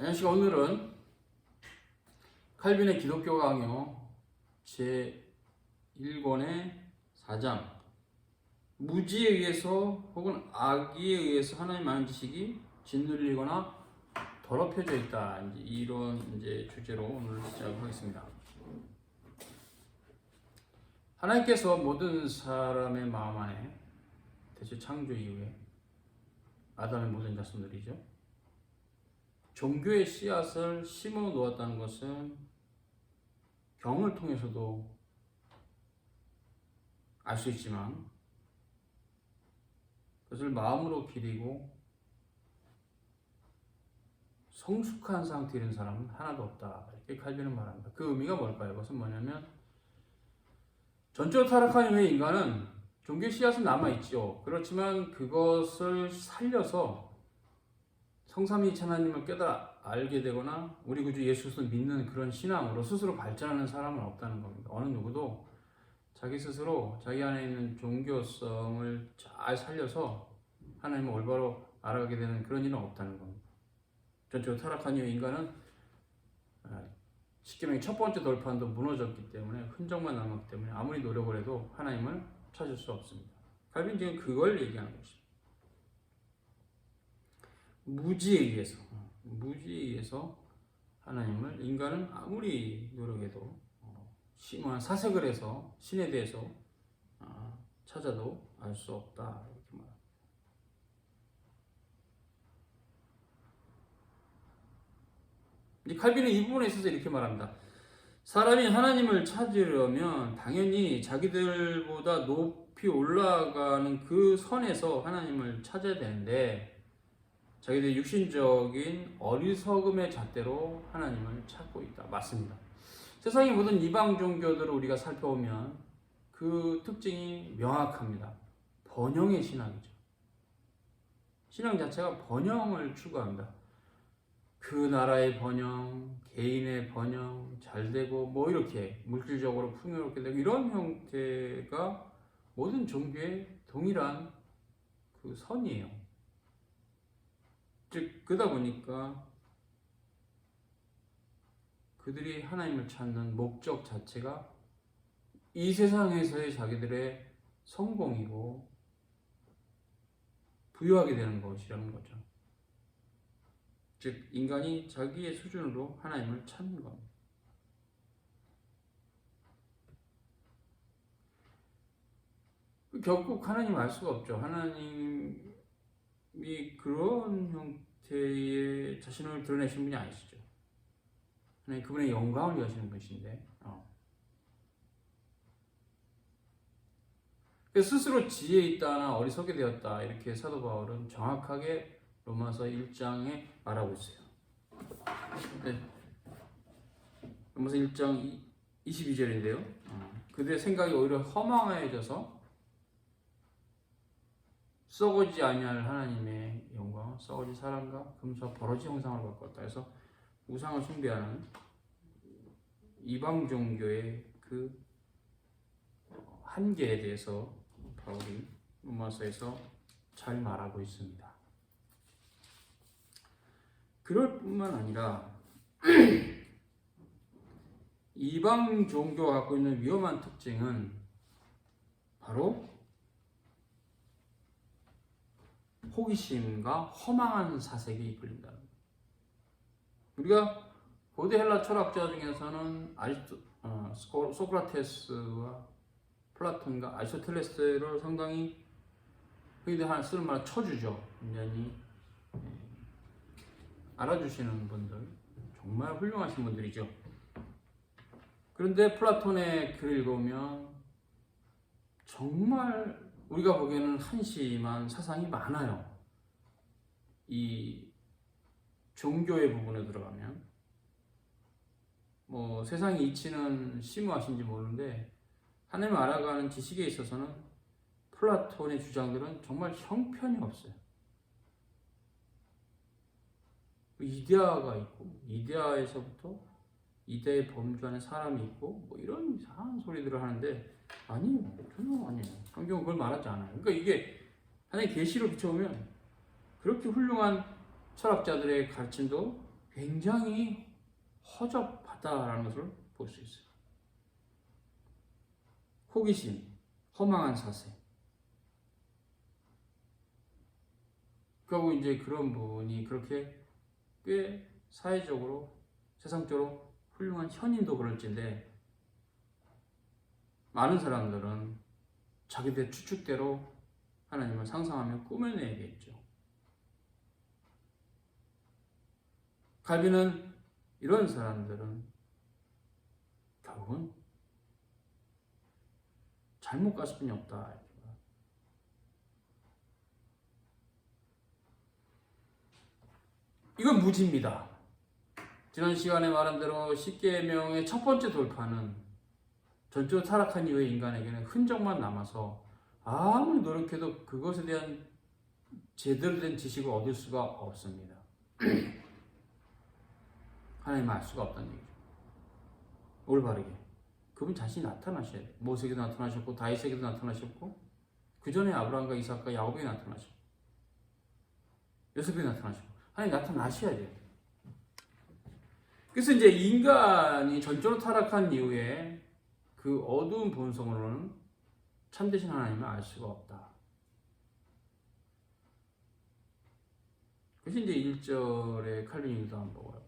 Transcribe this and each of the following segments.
안녕하십니까. 오늘은 칼빈의 기독교 강요 제1권의 4장 무지에 의해서 혹은 악에 의해서 하나님 아는 지식이 짓눌리거나 더럽혀져 있다, 이런 주제로 오늘 시작하겠습니다. 하나님께서 모든 사람의 마음 안에 대체 창조 이후에 아담의 모든 자손들이죠, 종교의 씨앗을 심어 놓았다는 것은 경을 통해서도 알 수 있지만 그것을 마음으로 기리고 성숙한 상태에 있는 사람은 하나도 없다, 이렇게 칼빈은 말합니다. 그 의미가 뭘까요? 그것은 뭐냐면, 전적으로 타락한 이후에 인간은 종교의 씨앗은 남아있죠. 그렇지만 그것을 살려서 성삼위일체 하나님을 깨달아 알게 되거나 우리 구주 예수 그리스도를 믿는 그런 신앙으로 스스로 발전하는 사람은 없다는 겁니다. 어느 누구도 자기 스스로 자기 안에 있는 종교성을 잘 살려서 하나님을 올바로 알아가게 되는 그런 일은 없다는 겁니다. 전적으로 타락한 이후 인간은 십계명의 첫 번째 돌판도 무너졌기 때문에, 흔적만 남았기 때문에 아무리 노력을 해도 하나님을 찾을 수 없습니다. 칼빈 지금 그걸 얘기하는 것입니다. 무지에 의해서 하나님을 인간은 아무리 노력해도 심한 사색을 해서 신에 대해서 찾아도 알 수 없다, 이렇게 말합니다. 이제 칼빈은 이 부분에 있어서 이렇게 말합니다. 사람이 하나님을 찾으려면 당연히 자기들보다 높이 올라가는 그 선에서 하나님을 찾아야 되는데, 자기들의 육신적인 어리석음의 잣대로 하나님을 찾고 있다. 맞습니다. 세상의 모든 이방 종교들을 우리가 살펴보면 그 특징이 명확합니다. 번영의 신앙이죠. 신앙 자체가 번영을 추구합니다. 그 나라의 번영, 개인의 번영, 잘되고 이렇게 물질적으로 풍요롭게 되고, 이런 형태가 모든 종교의 동일한 그 선이에요. 즉, 그러다 보니까 그들이 하나님을 찾는 목적 자체가 이 세상에서의 자기들의 성공이고 부유하게 되는 것이라는 거죠. 즉, 인간이 자기의 수준으로 하나님을 찾는 겁니다. 결국 하나님 알 수가 없죠. 하나님이 그런 형태의 자신을 드러내신 분이 아니시죠. 하나님 그분의 영광을 위하시는 분이신데, 스스로 지혜 있다나 어리석게 되었다, 이렇게 사도 바울은 정확하게 로마서 1장에 말하고 있어요. 로마서 1장 22절인데요. 그들의 생각이 오히려 허망해져서 썩어지지 아니할 하나님의 영광, 썩어질 사람과 금수와 버러지 형상으로 바꿨다. 그래서 우상을 숭배하는 이방 종교의 그 한계에 대해서 바울이 로마서에서 잘 말하고 있습니다. 그럴 뿐만 아니라 이방 종교가 갖고 있는 위험한 특징은 바로 호기심과 허망한 사색이 이끌린다. 우리가 고대 헬라 철학자 중에서는 소크라테스와 플라톤과 아리스토텔레스를 상당히 흔히들 쓰는 말 쳐주죠. 굉장히 알아주시는 분들, 정말 훌륭하신 분들이죠. 그런데 플라톤의 글을 읽으면 정말 우리가 보기에는 한심한 사상이 많아요. 이 종교의 부분에 들어가면 세상의 이치는 심오하신지 모르는데 하나님을 알아가는 지식에 있어서는 플라톤의 주장들은 정말 형편이 없어요. 이데아가 있고, 이데아에서부터 이데아의 범주 안에 사람이 있고 이런 이상한 소리들을 하는데, 아니에요. 전혀 아니에요. 성경은 그걸 말하지 않아요. 그러니까 이게 하나의 계시로 비춰보면 그렇게 훌륭한 철학자들의 가르침도 굉장히 허접하다라는 것을 볼 수 있어요. 호기심, 허망한 사세. 결국 이제 그런 분이 그렇게 꽤 사회적으로, 세상적으로 훌륭한 현인도 그럴진데, 많은 사람들은 자기들 추측대로 하나님을 상상하며 꾸며내겠죠. 칼빈은 이런 사람들은 결국은 잘못 갔을 뿐이 없다. 이건 무지입니다. 지난 시간에 말한 대로 십계명의 첫 번째 돌파는 전적으로 타락한 이후의 인간에게는 흔적만 남아서 아무리 노력해도 그것에 대한 제대로 된 지식을 얻을 수가 없습니다. 하나님을 알 수가 없다는 얘기죠. 올바르게 그분 자신이 나타나셔야 돼요. 모세에게도 나타나셨고 다윗에게도 나타나셨고 그 전에 아브라함과 이삭과 야곱에게 나타나셨고 요셉에게 나타나셨고 하나님 나타나셔야 돼요. 그래서 이제 인간이 전적으로 타락한 이후에 그 어두운 본성으로는 참되신 하나님을 알 수가 없다. 그래서 이제 1절에 칼빈이도 한번 보고요.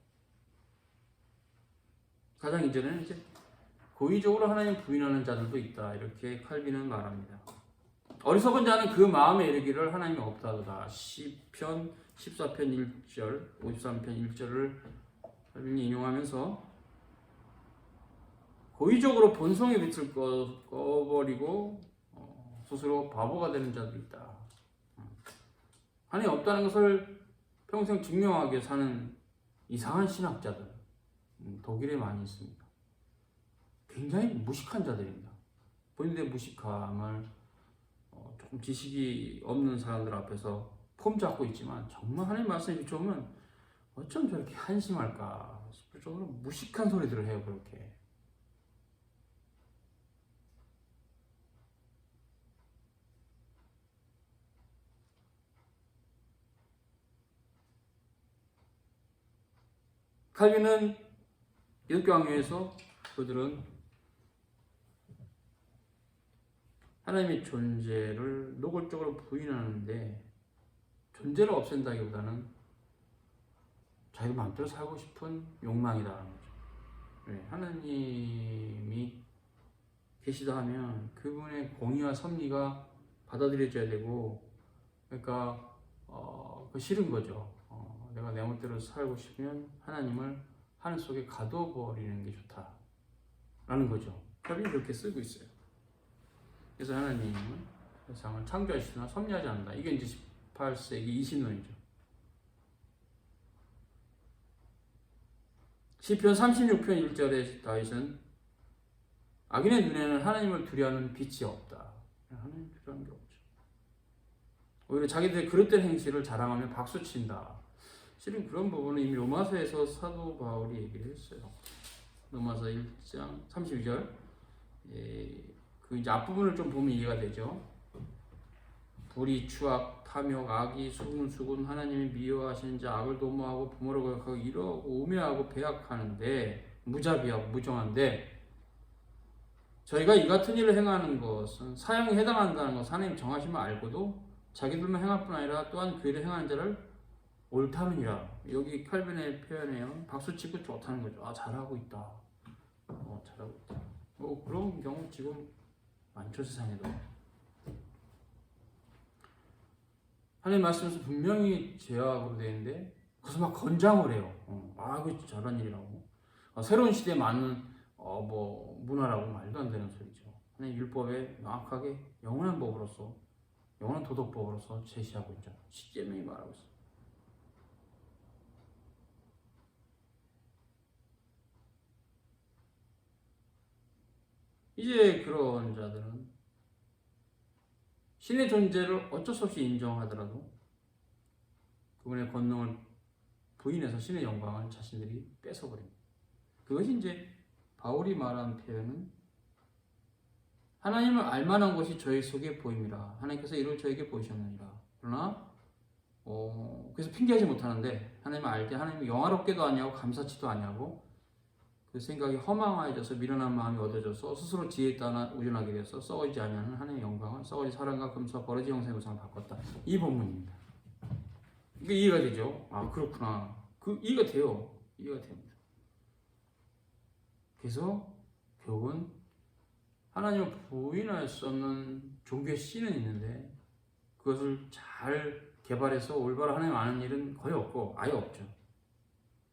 가장 이전에는 이제 고의적으로 하나님 부인하는 자들도 있다. 이렇게 칼빈은 말합니다. 어리석은 자는 그 마음에 이르기를 하나님이 없다도다. 시편 14편 1절, 53편 1절을 칼빈이 인용하면서 고의적으로 본성의 빛을 꺼버리고 스스로 바보가 되는 자도 있다. 하나님 없다는 것을 평생 증명하기 위해 사는 이상한 신학자들 독일에 많이 있습니다. 굉장히 무식한 자들입니다. 본인들의 무식함을 조금 지식이 없는 사람들 앞에서 폼 잡고 있지만 정말 하나님 말씀에 비추면 어쩜 저렇게 한심할까 싶을 정도로 무식한 소리들을 해요. 그렇게 칼빈은 기독교 강요에서 그들은 하나님의 존재를 노골적으로 부인하는데 존재를 없앤다기보다는 자기가 마음대로 살고 싶은 욕망이다라는 거죠. 네, 하나님이 계시다 하면 그분의 공의와 섭리가 받아들여져야 되고 그러니까 그 싫은 거죠. 내가 내 멋대로 살고 싶으면 하나님을 하늘 속에 가둬버리는 게 좋다라는 거죠. 칼빈이 그렇게 쓰고 있어요. 그래서 하나님은 세상을 창조하시나 섭리하지 않는다. 이게 이제 18세기 이신론이죠. 시편 36편 1절에 다윗은 악인의 눈에는 하나님을 두려워하는 빛이 없다. 하나님 두려워하는 게 없죠. 오히려 자기들의 그릇된 행실을 자랑하며 박수친다. 실은 그런 부분은 이미 로마서에서 사도 바울이 얘기를 했어요. 로마서 1장 32절. 그 이제 앞부분을 좀 보면 이해가 되죠. 불의, 추악, 탐욕, 악의, 수군, 하나님이 미워하시는 자, 악을 도모하고 부모를 거역하고 이러고 우매하고 배약하는데 무자비하고 무정한데 저희가 이 같은 일을 행하는 것은 사형에 해당한다는 것을 하나님 정하심을 알고도 자기들만 행할 뿐 아니라 또한 그 일을 행하는 자를 옳다느니라. 여기 칼빈의 표현에요. 박수치고 좋다는 거죠. 아, 잘하고 있다. 잘하고 있다. 그런 경우 지금 많죠, 세상에도. 하나님 말씀에서 분명히 죄악으로 되어 있는데 그래서 막 권장을 해요. 이거 잘한 일이라고. 새로운 시대에 맞는 문화라고 말도 안 되는 소리죠. 하나님 율법에 명확하게 영원한 법으로서 영원한 도덕법으로서 제시하고 있죠. 십계명이 말하고 있어요. 이제 그런 자들은 신의 존재를 어쩔 수 없이 인정하더라도 그분의 권능을 부인해서 신의 영광을 자신들이 뺏어버립니다. 그것이 이제 바울이 말한 표현은 하나님을 알만한 것이 저희 속에 보임이라. 하나님께서 이를 저에게 보이셨느니라. 그러나 그래서 핑계하지 못하는데 하나님 알게 하나님이 영화롭게도 아니하고 감사치도 아니하고 그 생각이 허망하여져서 미련한 마음이 얻어져서 스스로 지혜에 따라 우존하게 되어서 썩어지지 아니하는 하나님의 영광을 썩어지 사랑과 금수와 버러지 형상의 우상을 바꿨다. 이 본문입니다. 이게 이해가 되죠? 아 그렇구나. 이해가 돼요. 이해가 됩니다. 그래서 결국은 하나님을 부인할 수 없는 종교의 씨는 있는데 그것을 잘 개발해서 올바로 하나님 아는 일은 거의 없고 아예 없죠.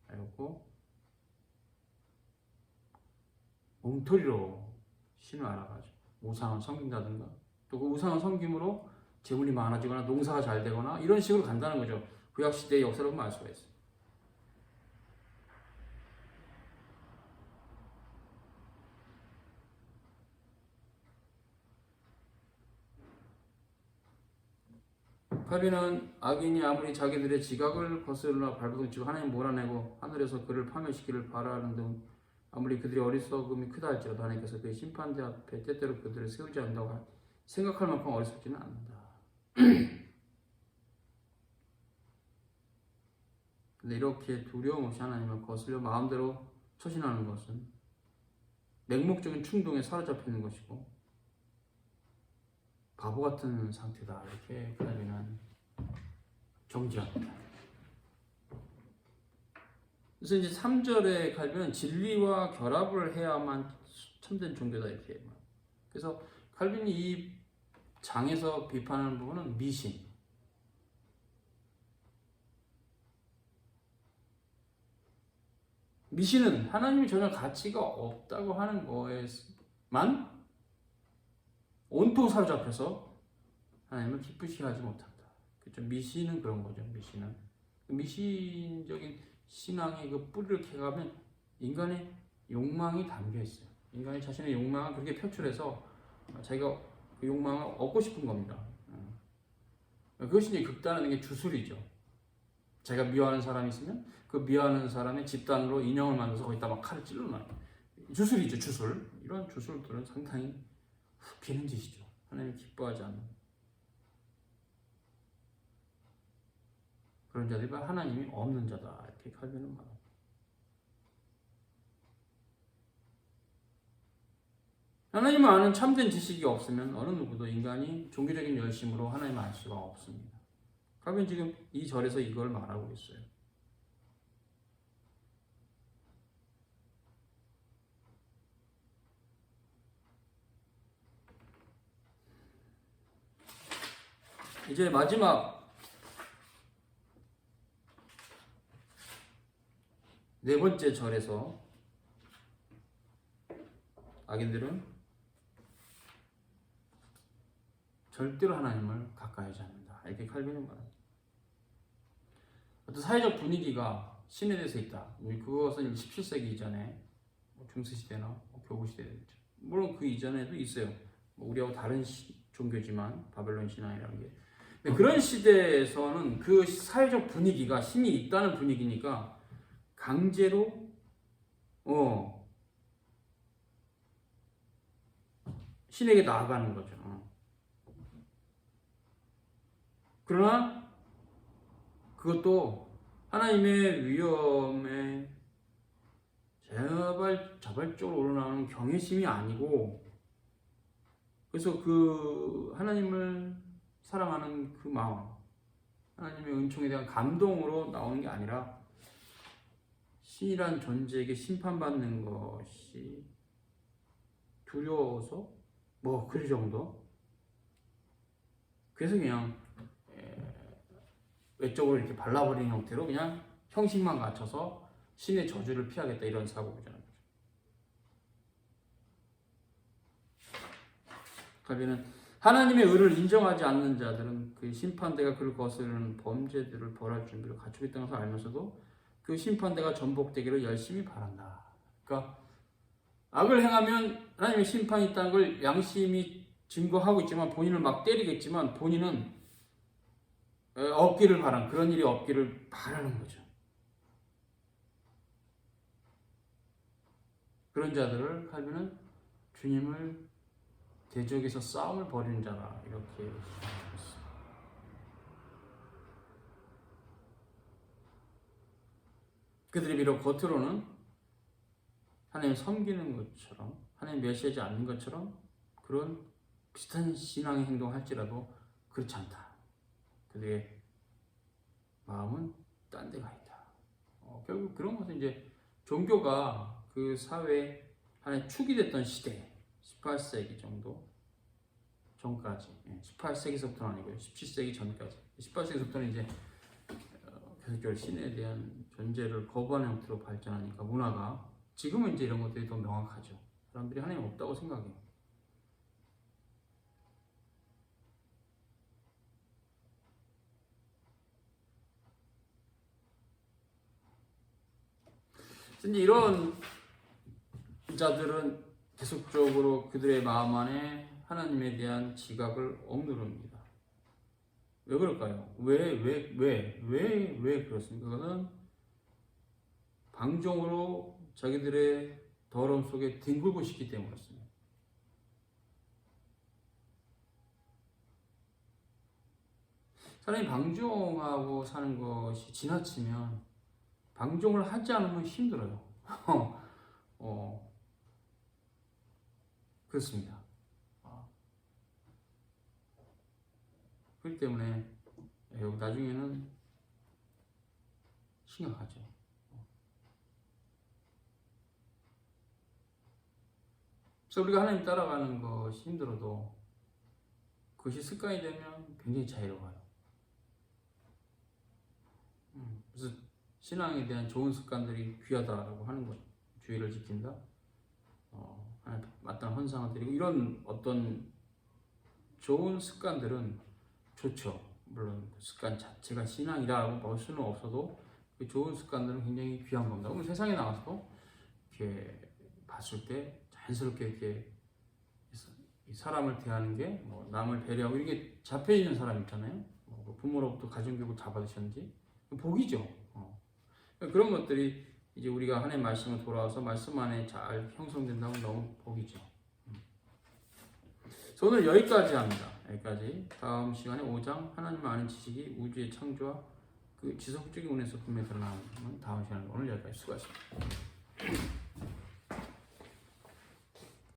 아예 없고 엉터리로 신을 알아가죠. 우상을 섬긴다든가 또 그 우상을 섬김으로 재물이 많아지거나 농사가 잘 되거나 이런 식으로 간다는 거죠. 구약시대의 역사를 보면 알 수가 있어요. 칼빈은 악인이 아무리 자기들의 지각을 거스르나 발버둥치고 하나님 몰아내고 하늘에서 그를 파멸시키기를 바라는 등 아무리 그들의 어리석음이 크다 할지라도 하나님께서 그의 심판대 앞에 때때로 그들을 세우지 않는다고 생각할 만큼 어리석지는 않는다. 근데 이렇게 두려움 없이 하나님을 거스려 마음대로 처신하는 것은 맹목적인 충동에 사로잡혀 있는 것이고 바보 같은 상태다. 이렇게 칼빈은 정지합니다. 그래서 이제 3절에 칼빈은 진리와 결합을 해야만 참된 종교다 이렇게. 그래서 칼빈이 이 장에서 비판하는 부분은 미신. 미신은 하나님이 전혀 가치가 없다고 하는 거에만 온통 사로잡혀서 하나님을 기쁘시게 하지 못한다. 그렇죠? 미신은 그런 거죠. 미신은 미신적인 신앙의 그 뿌리를 캐가면 인간의 욕망이 담겨 있어요. 인간이 자신의 욕망을 그렇게 표출해서 자기가 그 욕망을 얻고 싶은 겁니다. 그것이 이제 극단하는 게 주술이죠. 자기가 미워하는 사람이 있으면 그 미워하는 사람의 집단으로 인형을 만들어서 거기다 막 칼을 찔러놔요. 주술이죠, 주술. 이런 주술들은 상당히 비는 짓이죠. 하나님이 기뻐하지 않는 그런 자들이 하나님이 없는 자다. 이렇게 칼빈은 말합니다. 하나님을 아는 참된 지식이 없으면 어느 누구도 인간이 종교적인 열심으로 하나님을 알 수가 없습니다. 칼빈 지금 이 절에서 이걸 말하고 있어요. 이제 마지막 네 번째 절에서 악인들은 절대로 하나님을 가까이 하지 않는다. 이렇게 칼빈은 말합니다. 어떤 사회적 분위기가 신에 대해서 있다. 그것은 17세기 이전에 중세시대나 교구시대였죠. 물론 그 이전에도 있어요. 우리하고 다른 종교지만 바벨론 신앙이라는 게. 근데 그런 시대에서는 그 사회적 분위기가 신이 있다는 분위기니까 강제로 신에게 나아가는 거죠. 그러나 그것도 하나님의 위엄에 자발적으로 우러나오는 경외심이 아니고, 그래서 그 하나님을 사랑하는 그 마음, 하나님의 은총에 대한 감동으로 나오는 게 아니라 신이란 존재에게 심판받는 것이 두려워서 그 정도. 그래서 그냥 외적으로 이렇게 발라버리는 형태로 그냥 형식만 갖춰서 신의 저주를 피하겠다, 이런 사고잖아요. 칼빈은 하나님의 의를 인정하지 않는 자들은 그 심판대가 그를 거스르는 범죄들을 벌할 준비를 갖추고 있다는 것을 알면서도 그 심판대가 전복되기를 열심히 바란다. 그러니까 악을 행하면 하나님의 심판이 있다는 걸 양심이 증거하고 있지만, 본인을 막 때리겠지만 본인은 없기를 바란, 그런 일이 없기를 바라는 거죠. 그런 자들을 칼빈은 주님을 대적에서 싸움을 벌이는 자라, 이렇게 말했습니다. 그들이 비록 겉으로는 하나님 섬기는 것처럼 하나님 멸시하지 않는 것처럼 그런 비슷한 신앙의 행동을 할지라도 그렇지 않다. 그들의 마음은 딴 데 가 있다. 결국 그런 것은 이제 종교가 그 사회의 하나의 축이 됐던 시대 18세기 정도 전까지 18세기서부터는 아니고요. 17세기 전까지 18세기서부터는 이제 계속적으로 신에 대한 존재를 거부하는 형태로 발전하니까 문화가 지금은 이제 이런 것들이 더 명확하죠. 사람들이 하나님 없다고 생각해요. 이제 이런 자들은 계속적으로 그들의 마음 안에 하나님에 대한 지각을 억누릅니다. 왜 그럴까요? 왜 그렇습니까? 그것은 방종으로 자기들의 더러움 속에 뒹굴고 싶기 때문에 그렇습니다. 사람이 방종하고 사는 것이 지나치면 방종을 하지 않으면 힘들어요. 그렇습니다. 그렇기 때문에 나중에는 심각하죠. 그래서 우리가 하나님 따라가는 것이 힘들어도 그것이 습관이 되면 굉장히 자유로워요. 그래서 신앙에 대한 좋은 습관들이 귀하다라고 하는 거예요. 주의를 지킨다. 하나님 마땅한 헌상을 드리고 이런 어떤 좋은 습관들은 좋죠. 물론 그 습관 자체가 신앙이라고 볼 수는 없어도 그 좋은 습관들은 굉장히 귀한 겁니다. 그럼 세상에 나가서도 이렇게 봤을 때 자연스럽게 이렇게 사람을 대하는 게 뭐 남을 배려하고 이게 잡혀 있는 사람 있잖아요. 부모로부터 가정교육을 다 받으셨는지 복이죠. 그런 것들이 이제 우리가 하나님 말씀을 돌아와서 말씀 안에 잘 형성된다면 너무 복이죠. 그래서 오늘 여기까지 합니다. 여기까지. 다음 시간에 5장 하나님을 아는 지식이 우주의 창조와 그 지속적인 운에서 분명히 드러나는 다음 시간에 오늘 여기까지 수고하셨습니다.